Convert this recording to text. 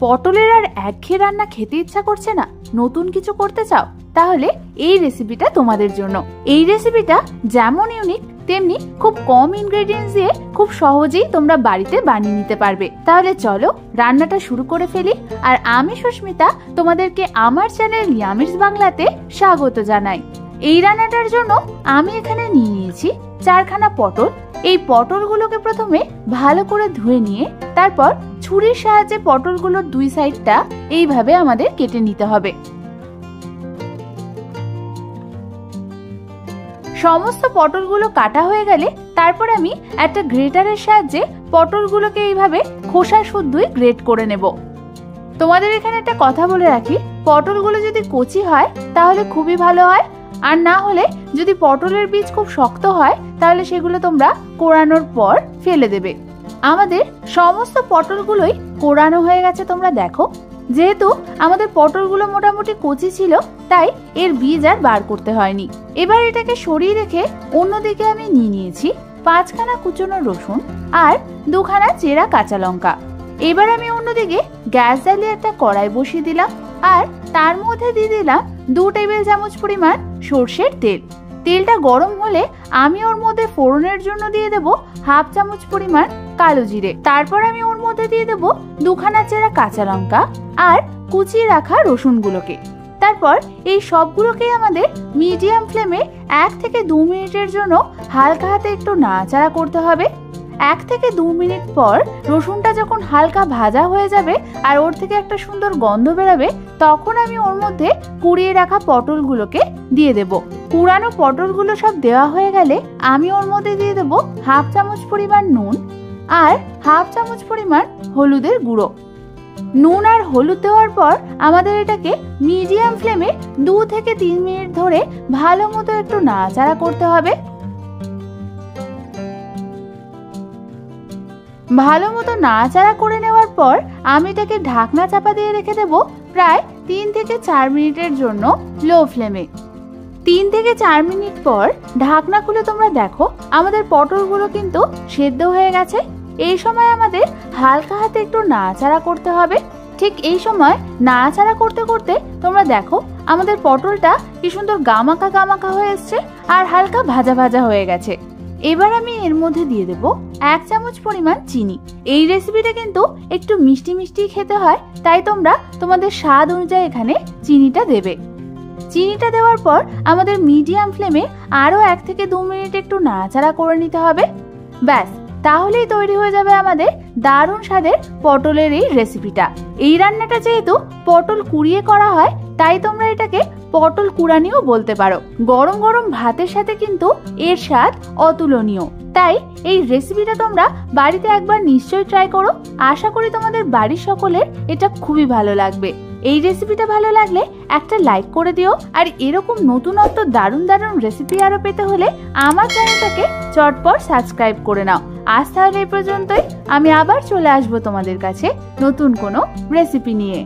পটলের আর একঘেয়ে রান্না খেতে ইচ্ছা করছে না, নতুন কিছু করতে চাও, তাহলে এই রেসিপিটা তোমাদের জন্য। এই রেসিপিটা যেমন ইউনিক তেমনি খুব কম ইনগ্রেডিয়েন্টস দিয়ে খুব সহজেই তোমরা বাড়িতে বানিয়ে নিতে পারবে। তাহলে চলো রান্নাটা শুরু করে ফেলি। আর আমি সুস্মিতা তোমাদেরকে আমার চ্যানেল ইয়ামিস বাংলাতে স্বাগত জানাই। এই রান্নাটার জন্য আমি এখানে নিয়ে নিয়েছি 4খানা পটল। এই পটলগুলোকে প্রথমে ভালো করে ধুয়ে নিয়ে তারপর ছুরির সাহায্যে পটলগুলোর দুই সাইডটা এইভাবে আমাদের কেটে নিতে হবে। সমস্ত পটলগুলো কাটা হয়ে গেলে তারপর আমি একটা গ্রেটারের সাহায্যে পটলগুলোকে এইভাবে খোসা শুদ্ধই গ্রেট করে নেব। তোমাদের এখানে একটা কথা বলে রাখি, পটলগুলো যদি কচি হয় তাহলে খুবই ভালো হয়, আর না হলে যদি পটলের বীজ খুব শক্ত হয় তাহলে সেগুলো তোমরা কোড়ানোর পর ফেলে দেবে। আমাদের সমস্ত পটলগুলোই কোড়ানো হয়ে গেছে, তোমরা দেখো। যেহেতু আমাদের পটলগুলো মোটামুটি কচি ছিল তাই এর বীজ আর বার করতে হয়নি। এবার এটাকে সরিয়ে রেখে অন্যদিকে আমি নিয়ে নিয়েছি 5খানা কুচনো রসুন আর 2খানা চেরা কাঁচা লঙ্কা। এবার আমি অন্যদিকে গ্যাস জ্বালিয়ে একটা কড়াই বসিয়ে দিলাম আর তার মধ্যে দিয়ে দিলাম 2 টেবিল চামচ পরিমাণ সর্ষের তেল। তেলটা গরম হলে আমি ওর মধ্যে ফোড়নের জন্য দিয়ে দেব 1/2 চামচ পরিমাণ কালো জিরে। তারপর আমি ওর মধ্যে দিয়ে দেব 2খানা চেরা কাঁচা লঙ্কা আর কুচিয়ে রাখা রসুনগুলোকে। তারপর এই সবগুলোকে আমাদের মিডিয়াম ফ্লেমে 1 থেকে 2 মিনিটের জন্য হালকা হাতে একটু নাড়াচাড়া করতে হবে। 1 থেকে 2 মিনিট পর রসুনটা যখন হালকা ভাজা হয়ে যাবে আর ওর থেকে একটা সুন্দর গন্ধ বেরোবে, তখন আমি ওর মধ্যে কুড়িয়ে রাখা পটলগুলোকে দিয়ে দেব। কুড়ানো পটলগুলো সব দেওয়া হয়ে গেলে আমি ওর মধ্যে দিয়ে দেব 1/2 চামচ পরিমাণ নুন আর 1/2 চামচ পরিমাণ হলুদের গুঁড়ো। নুন আর হলুদ দেওয়ার পর আমাদের এটাকে মিডিয়াম ফ্লেমে 2 থেকে 3 মিনিট ধরে ভালো মতো একটু নাড়াচাড়া করতে হবে। ভালো মতো নাড়াচাড়া করে নেওয়ার পর আমি এটাকে ঢাকনা চাপা দিয়ে রেখে দেব প্রায় 3 থেকে 4 মিনিটের জন্য লো ফ্লেমে। 3 থেকে 4 মিনিট পর ঢাকনা খুলে তোমরা দেখো আমাদের পটলগুলো কিন্তু সেদ্ধ হয়ে গেছে। এই সময় আমাদের হালকা হাতে একটু নাড়াচাড়া করতে হবে। ঠিক এই সময় নাড়াচাড়া করতে করতে তোমরা দেখো আমাদের পটলটা কি সুন্দর গামাকা গামাকা হয়ে এসছে আর হালকা ভাজা ভাজা হয়ে গেছে। এবার আমি এর মধ্যে দিয়ে দেব 1 চামচ পরিমাণ চিনি। এই রেসিপিটা কিন্তু একটু মিষ্টি মিষ্টি খেতে হয়, তাই তোমরা তোমাদের স্বাদ অনুযায়ী এখানে চিনিটা দেবে। চিনিটা দেওয়ার পর আমাদের মিডিয়াম ফ্লেমে আরো 1 থেকে 2 মিনিট একটু নাড়াচাড়া করে নিতে হবে। ব্যাস, তাহলেই তৈরি হয়ে যাবে আমাদের দারুণ স্বাদের পটলের এই রেসিপিটা। এই রান্নাটা যেহেতু পটল কুড়িয়ে করা হয় তাই তোমরা এটাকে পটল কুড়ানিও বলতে পারো। গরম গরম ভাতের সাথে কিন্তু এর স্বাদ অতুলনীয়। তাই এই রেসিপিটা তোমরা বাড়িতে একবার নিশ্চয়ই ট্রাই করো। আশা করি তোমাদের বাড়ির সকলের এটা খুবই ভালো লাগবে। এই রেসিপিটা ভালো লাগলে একটা লাইক করে দিও। আর এরকম নতুনত্ব দারুণ দারুণ রেসিপি আরো পেতে হলে আমার চ্যানেলটাকে চটপট সাবস্ক্রাইব করে নাও। আজ তাহলে এই পর্যন্তই, আমি আবার চলে আসবো তোমাদের কাছে নতুন কোনো রেসিপি নিয়ে।